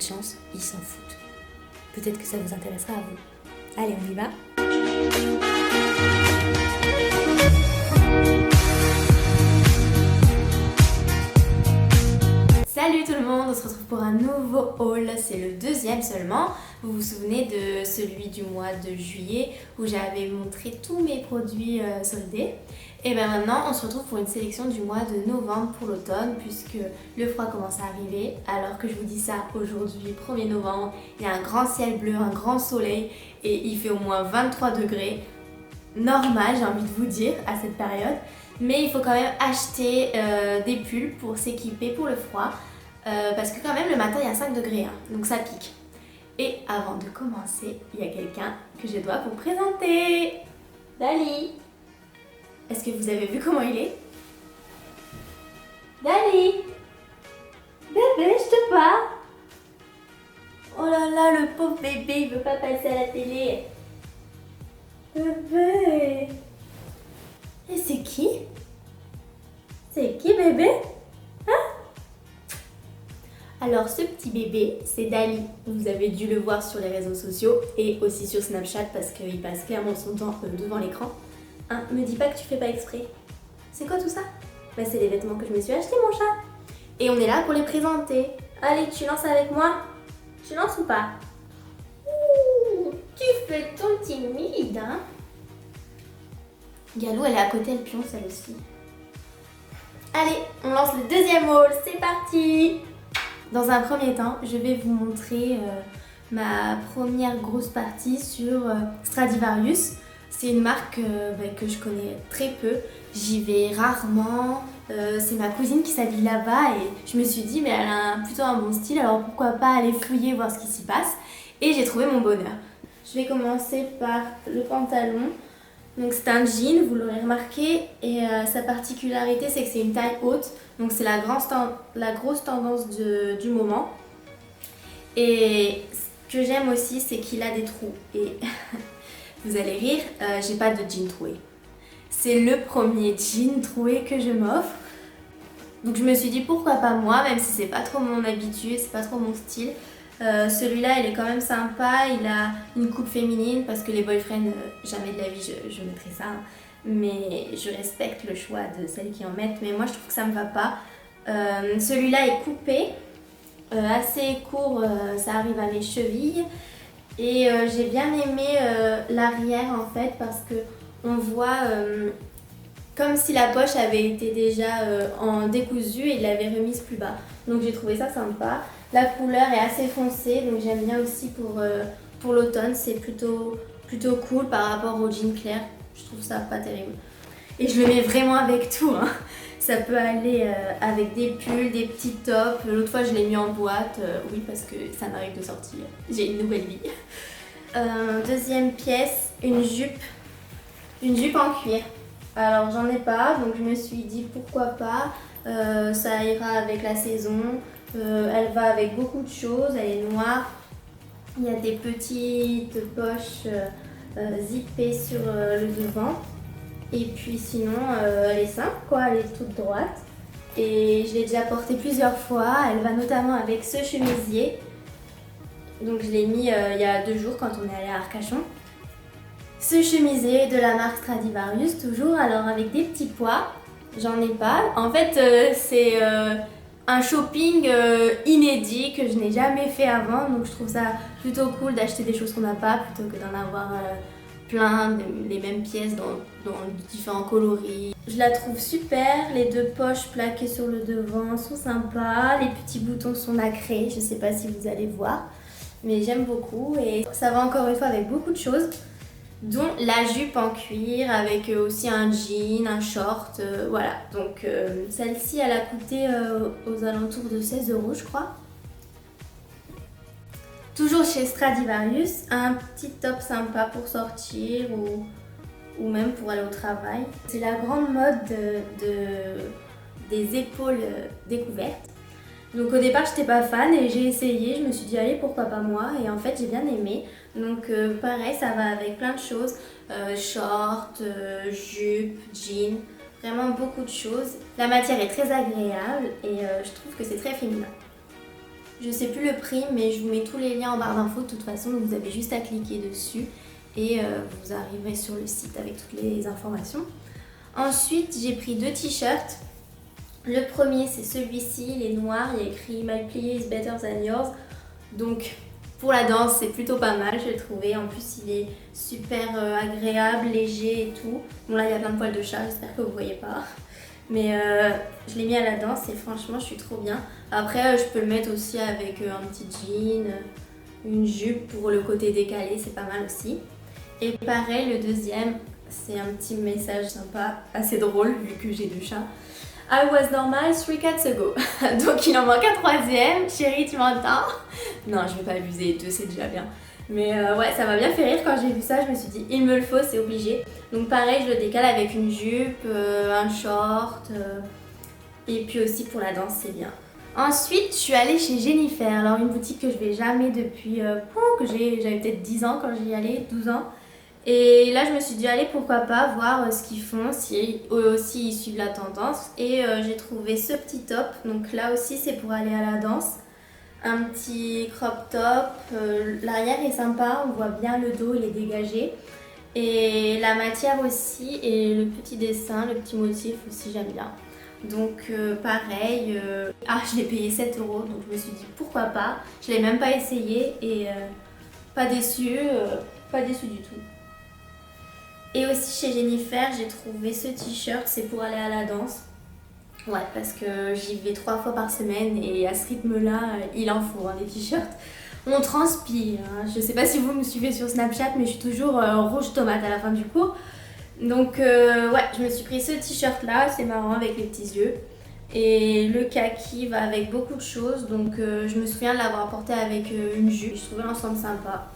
chance, ils s'en foutent. Peut-être que ça vous intéressera à vous. Allez, on y va. Salut tout le monde, on se retrouve pour un nouveau haul, c'est le deuxième seulement. Vous vous souvenez de celui du mois de juillet où j'avais montré tous mes produits soldés. Et bien maintenant on se retrouve pour une sélection du mois de novembre pour l'automne puisque le froid commence à arriver. Alors que je vous dis ça aujourd'hui, 1er novembre, il y a un grand ciel bleu, un grand soleil et il fait au moins 23 degrés. Normal, j'ai envie de vous dire, à cette période. Mais il faut quand même acheter des pulls pour s'équiper pour le froid. Parce que quand même le matin il y a 5 degrés, hein, donc ça pique. Et avant de commencer, il y a quelqu'un que je dois vous présenter. Dali. Est-ce que vous avez vu comment il est? Dali. Bébé, je te parle. Oh là là, le pauvre bébé, il veut pas passer à la télé. Bébé. Et c'est qui? C'est qui, bébé? Alors ce petit bébé, c'est Dali. Vous avez dû le voir sur les réseaux sociaux et aussi sur Snapchat parce qu'il passe clairement son temps devant l'écran. Hein, me dis pas que tu fais pas exprès. C'est quoi tout ça? Bah, c'est les vêtements que je me suis achetés, mon chat. Et on est là pour les présenter. Allez, tu lances avec moi? Tu lances ou pas? Ouh, tu fais ton timide, hein? Galou, elle est à côté, elle pionce elle aussi. Allez, on lance le deuxième haul, c'est parti! Dans un premier temps, je vais vous montrer ma première grosse partie sur Stradivarius. C'est une marque que je connais très peu, j'y vais rarement. C'est ma cousine qui s'habille là-bas et je me suis dit mais elle a plutôt un bon style, alors pourquoi pas aller fouiller, voir ce qui s'y passe. Et j'ai trouvé mon bonheur. Je vais commencer par le pantalon. Donc c'est un jean, vous l'aurez remarqué, et sa particularité c'est que c'est une taille haute, donc c'est la grosse tendance du moment. Et ce que j'aime aussi c'est qu'il a des trous, et vous allez rire, j'ai pas de jean troué. C'est le premier jean troué que je m'offre, donc je me suis dit pourquoi pas moi, même si c'est pas trop mon habitude, c'est pas trop mon style. Celui-là il est quand même sympa, il a une coupe féminine parce que les boyfriends, jamais de la vie je mettrai ça, hein. Mais je respecte le choix de celles qui en mettent, mais moi je trouve que ça me va pas. Celui-là est coupé, assez court, ça arrive à mes chevilles et j'ai bien aimé l'arrière en fait parce que on voit comme si la poche avait été déjà en décousu et il l'avait remise plus bas, donc j'ai trouvé ça sympa. La couleur est assez foncée, donc j'aime bien aussi pour l'automne, c'est plutôt cool par rapport au jean clair, je trouve ça pas terrible. Et je le mets vraiment avec tout, hein. Ça peut aller avec des pulls, des petits tops, l'autre fois je l'ai mis en boîte, oui parce que ça m'arrive de sortir, j'ai une nouvelle vie. Deuxième pièce, une jupe en cuir. Alors j'en ai pas, donc je me suis dit pourquoi pas, ça ira avec la saison. Elle va avec beaucoup de choses, elle est noire, il y a des petites poches zippées sur le devant et puis sinon elle est simple quoi, elle est toute droite et je l'ai déjà portée plusieurs fois, elle va notamment avec ce chemisier, donc je l'ai mis il y a 2 jours quand on est allé à Arcachon. Ce chemisier de la marque Stradivarius toujours, alors avec des petits pois, j'en ai pas, en fait c'est un shopping inédit que je n'ai jamais fait avant, donc je trouve ça plutôt cool d'acheter des choses qu'on n'a pas plutôt que d'en avoir plein, les mêmes pièces dans différents coloris. Je la trouve super, les 2 poches plaquées sur le devant sont sympas, les petits boutons sont nacrés, je sais pas si vous allez voir, mais j'aime beaucoup et ça va encore une fois avec beaucoup de choses, dont la jupe en cuir avec aussi un jean, un short, voilà. Donc celle-ci elle a coûté aux alentours de 16 € je crois. Toujours chez Stradivarius, un petit top sympa pour sortir ou même pour aller au travail. C'est la grande mode des épaules découvertes. Donc au départ j'étais pas fan et j'ai essayé, je me suis dit allez pourquoi pas moi, et en fait j'ai bien aimé. Donc pareil, ça va avec plein de choses, short, jupe, jean, vraiment beaucoup de choses. La matière est très agréable et je trouve que c'est très féminin. Je sais plus le prix, mais je vous mets tous les liens en barre d'infos de toute façon, donc vous avez juste à cliquer dessus et vous arriverez sur le site avec toutes les informations. Ensuite, j'ai pris 2 t-shirts. Le premier, c'est celui-ci, il est noir, il y a écrit My play is better than yours. Donc, pour la danse, c'est plutôt pas mal, je l'ai trouvé. En plus, il est super agréable, léger et tout. Bon, là, il y a plein de poils de chat, j'espère que vous voyez pas. Mais je l'ai mis à la danse et franchement, je suis trop bien. Après, je peux le mettre aussi avec un petit jean, une jupe pour le côté décalé, c'est pas mal aussi. Et pareil, le deuxième, c'est un petit message sympa, assez drôle vu que j'ai 2 chats. I was normal 3 cats ago. Donc il en manque un troisième. Chérie, tu m'entends? Non, je vais pas abuser, 2 c'est déjà bien. Mais ouais, ça m'a bien fait rire quand j'ai vu ça. Je me suis dit, il me le faut, c'est obligé. Donc pareil, je le décale avec une jupe, un short. Et puis aussi pour la danse, c'est bien. Ensuite, je suis allée chez Jennifer. Alors une boutique que je vais jamais depuis que j'avais peut-être 10 ans quand j'y allais, 12 ans. Et là, je me suis dit, allez, pourquoi pas voir ce qu'ils font, si eux aussi ils suivent la tendance. Et j'ai trouvé ce petit top. Donc là aussi, c'est pour aller à la danse. Un petit crop top. L'arrière est sympa, on voit bien le dos, il est dégagé. Et la matière aussi, et le petit dessin, le petit motif aussi, j'aime bien. Donc pareil, je l'ai payé 7 €, donc je me suis dit pourquoi pas. Je l'ai même pas essayé et pas déçue du tout. Et aussi chez Jennifer, j'ai trouvé ce t-shirt, c'est pour aller à la danse. Ouais, parce que j'y vais 3 fois par semaine et à ce rythme-là, il en faut des t-shirts. On transpire. Je sais pas si vous me suivez sur Snapchat, mais je suis toujours rouge tomate à la fin du cours. Donc ouais, je me suis pris ce t-shirt-là, c'est marrant avec les petits yeux. Et le kaki va avec beaucoup de choses, donc je me souviens de l'avoir porté avec une jupe. Je trouvais l'ensemble sympa.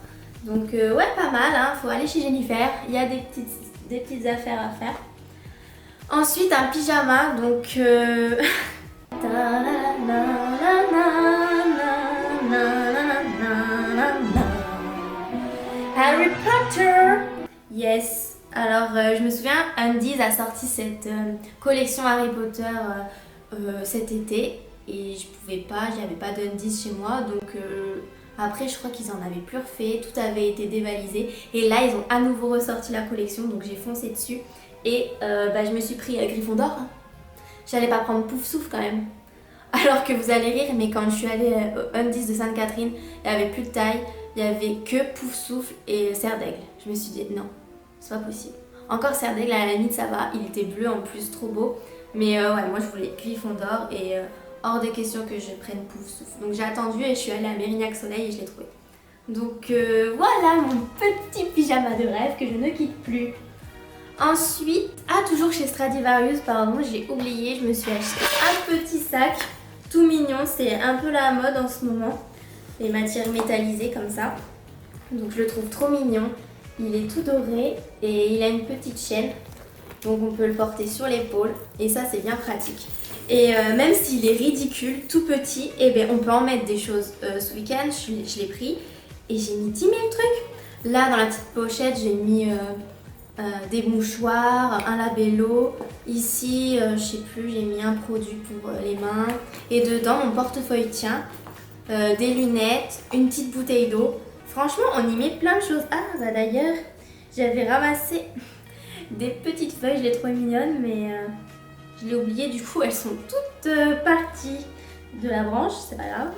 Donc ouais, pas mal, faut aller chez Jennifer, il y a des petites affaires à faire. Ensuite, un pyjama, donc Harry Potter. Yes. Alors, je me souviens, Undies a sorti cette collection Harry Potter cet été et je pouvais pas, j'avais pas d'Undies chez moi, donc après, je crois qu'ils en avaient plus refait, tout avait été dévalisé. Et là, ils ont à nouveau ressorti la collection, donc j'ai foncé dessus. Et je me suis pris Gryffondor. J'allais pas prendre Pouf Souffle quand même. Alors que vous allez rire, mais quand je suis allée au Undies de Sainte-Catherine, il n'y avait plus de taille, il n'y avait que Pouf Souffle et Serre d'Aigle. Je me suis dit non, c'est pas possible. Encore Serre d'Aigle, à la limite, ça va, il était bleu en plus, trop beau. Mais ouais, moi je voulais Gryffondor et hors de question que je prenne Pouf Souffle. Donc j'ai attendu et je suis allée à Mérignac Soleil et je l'ai trouvé. Donc voilà mon petit pyjama de rêve que je ne quitte plus. Ensuite, toujours chez Stradivarius, pardon, j'ai oublié, je me suis acheté un petit sac tout mignon. C'est un peu la mode en ce moment, les matières métallisées comme ça. Donc je le trouve trop mignon. Il est tout doré et il a une petite chaîne. Donc on peut le porter sur l'épaule et ça c'est bien pratique. Et même s'il est ridicule, tout petit, on peut en mettre des choses. Ce week-end, je l'ai pris et j'ai mis 10 000 trucs. Là, dans la petite pochette, j'ai mis des mouchoirs, un labello. Ici, je sais plus, j'ai mis un produit pour les mains. Et dedans, mon portefeuille tient. Des lunettes, une petite bouteille d'eau. Franchement, on y met plein de choses. D'ailleurs, j'avais ramassé des petites feuilles, je les trouvais mignonnes, mais je l'ai oublié, du coup elles sont toutes parties de la branche, c'est pas grave.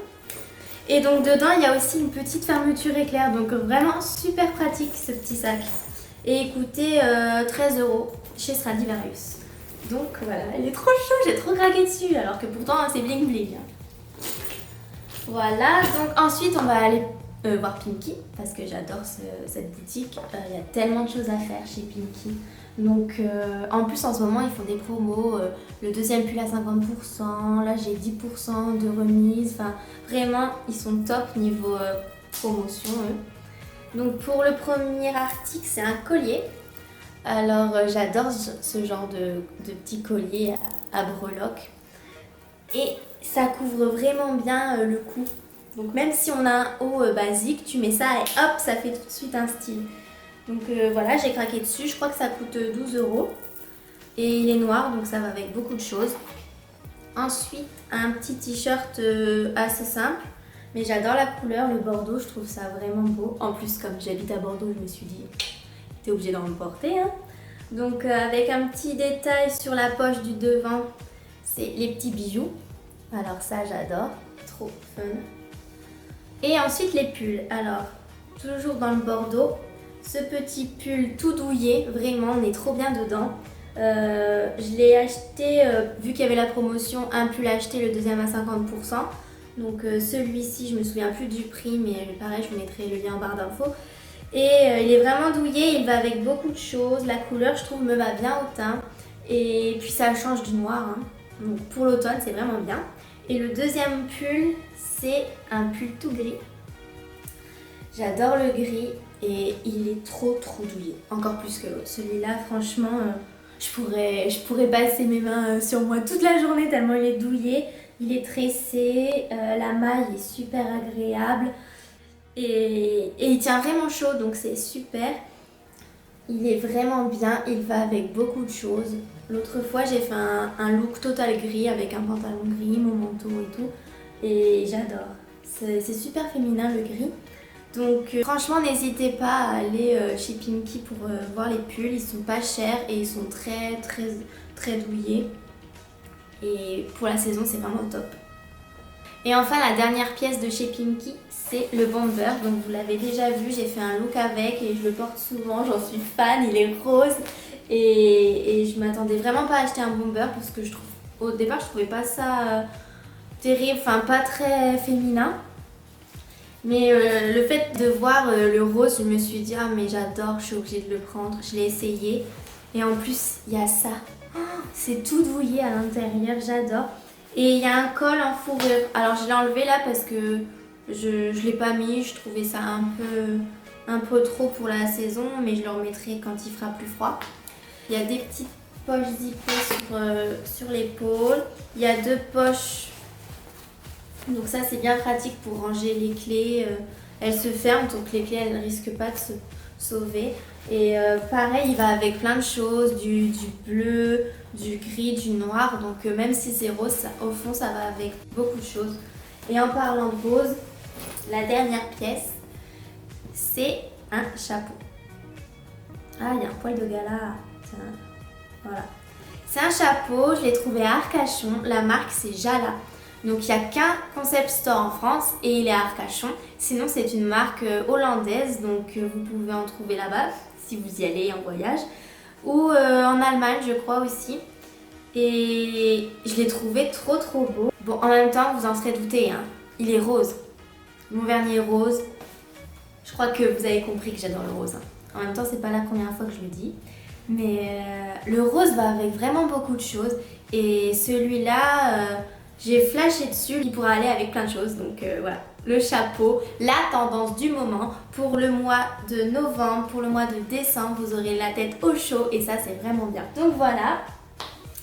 Et donc dedans il y a aussi une petite fermeture éclair, donc vraiment super pratique ce petit sac. Et il coûtait 13 € chez Stradivarius. Donc voilà, il est trop chaud, j'ai trop craqué dessus, alors que pourtant c'est bling bling. Voilà, donc ensuite on va aller voir Pinky, parce que j'adore cette boutique. Il y a tellement de choses à faire chez Pinky. Donc en plus en ce moment ils font des promos, le deuxième pull à 50%, là j'ai 10% de remise, enfin vraiment ils sont top niveau promotion eux. Donc pour le premier article c'est un collier. Alors j'adore ce genre de petit collier à breloques et ça couvre vraiment bien le cou. Donc même si on a un haut basique, tu mets ça et hop, ça fait tout de suite un style. Donc voilà, j'ai craqué dessus, je crois que ça coûte 12 €. Et il est noir, donc ça va avec beaucoup de choses. Ensuite, un petit t-shirt assez simple. Mais j'adore la couleur, le bordeaux, je trouve ça vraiment beau. En plus, comme j'habite à Bordeaux, je me suis dit, t'es obligé d'en porter. Hein. Donc avec un petit détail sur la poche du devant, c'est les petits bijoux. Alors ça, j'adore, trop fun. Et ensuite les pulls. Alors, toujours dans le bordeaux, ce petit pull tout douillet, vraiment, on est trop bien dedans. Je l'ai acheté, vu qu'il y avait la promotion, un pull acheté, le deuxième à 50%. Donc celui-ci, je me souviens plus du prix, mais pareil, je vous mettrai le lien en barre d'infos. Et il est vraiment douillet, il va avec beaucoup de choses. La couleur, je trouve, me va bien au teint. Et puis ça change du noir. Hein. Donc pour l'automne, c'est vraiment bien. Et le deuxième pull, c'est un pull tout gris. J'adore le gris et il est trop douillet. Encore plus que l'autre. Celui-là, franchement, je pourrais passer mes mains sur moi toute la journée tellement il est douillet. Il est tressé, la maille est super agréable. Et il tient vraiment chaud, donc c'est super. Il est vraiment bien, il va avec beaucoup de choses. L'autre fois, j'ai fait un look total gris avec un pantalon gris, mon manteau et tout. Et j'adore. C'est super féminin le gris. Donc franchement, n'hésitez pas à aller chez Pimkie pour voir les pulls. Ils sont pas chers et ils sont très douillets. Et pour la saison, c'est vraiment top. Et enfin, la dernière pièce de chez Pimkie, c'est le bomber. Donc vous l'avez déjà vu, j'ai fait un look avec et je le porte souvent, j'en suis fan, il est rose. Et je m'attendais vraiment pas à acheter un bomber parce que au départ je trouvais pas ça terrible, enfin pas très féminin. Mais le fait de voir le rose, je me suis dit ah mais j'adore, je suis obligée de le prendre. Je l'ai essayé et en plus il y a ça. Oh, c'est tout douillé à l'intérieur, j'adore. Et il y a un col en fourrure. Alors je l'ai enlevé là parce que je l'ai pas mis, je trouvais ça un peu trop pour la saison, mais je le remettrai quand il fera plus froid. Il y a des petites poches zippées sur l'épaule. Il y a 2 poches. Donc ça c'est bien pratique pour ranger les clés. Elles se ferment donc les clés elles ne risquent pas de se sauver. Et pareil il va avec plein de choses, du bleu, du gris, du noir. Donc même si c'est rose, au fond ça va avec beaucoup de choses. Et en parlant de rose, la dernière pièce c'est un chapeau. Ah il y a un poil de gala. Voilà. C'est un chapeau, je l'ai trouvé à Arcachon. La marque c'est Jala. Donc il n'y a qu'un concept store en France et il est à Arcachon. Sinon c'est une marque hollandaise, donc vous pouvez en trouver là-bas si vous y allez en voyage. Ou en Allemagne je crois aussi. Et je l'ai trouvé trop beau. Bon en même temps vous en serez douté, hein, il est rose. Mon vernis est rose. Je crois que vous avez compris que j'adore le rose. Hein. En même temps c'est pas la première fois que je le dis. Mais le rose va avec vraiment beaucoup de choses. Et celui-là... j'ai flashé dessus, il pourra aller avec plein de choses, donc voilà. Le chapeau, la tendance du moment. Pour le mois de novembre, pour le mois de décembre, vous aurez la tête au chaud et ça c'est vraiment bien. Donc voilà,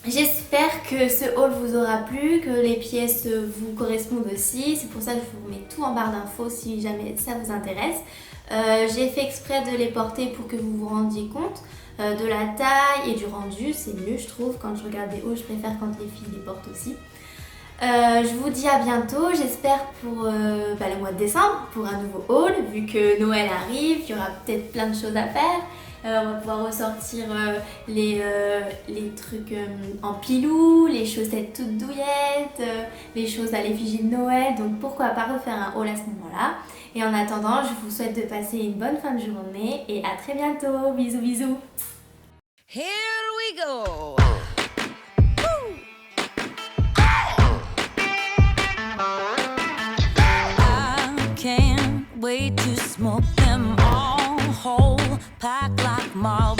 j'espère que ce haul vous aura plu, que les pièces vous correspondent aussi. C'est pour ça que je vous mets tout en barre d'infos si jamais ça vous intéresse. J'ai fait exprès de les porter pour que vous vous rendiez compte de la taille et du rendu. C'est mieux je trouve, quand je regarde des hauls, je préfère quand les filles les portent aussi. Je vous dis à bientôt, j'espère pour le mois de décembre, pour un nouveau haul, vu que Noël arrive, il y aura peut-être plein de choses à faire. On va pouvoir ressortir les trucs en pilou, les chaussettes toutes douillettes, les choses à l'effigie de Noël, donc pourquoi pas refaire un haul à ce moment-là. Et en attendant, je vous souhaite de passer une bonne fin de journée et à très bientôt, bisous bisous. Here we go. Can't wait to smoke them all whole, packed like marble.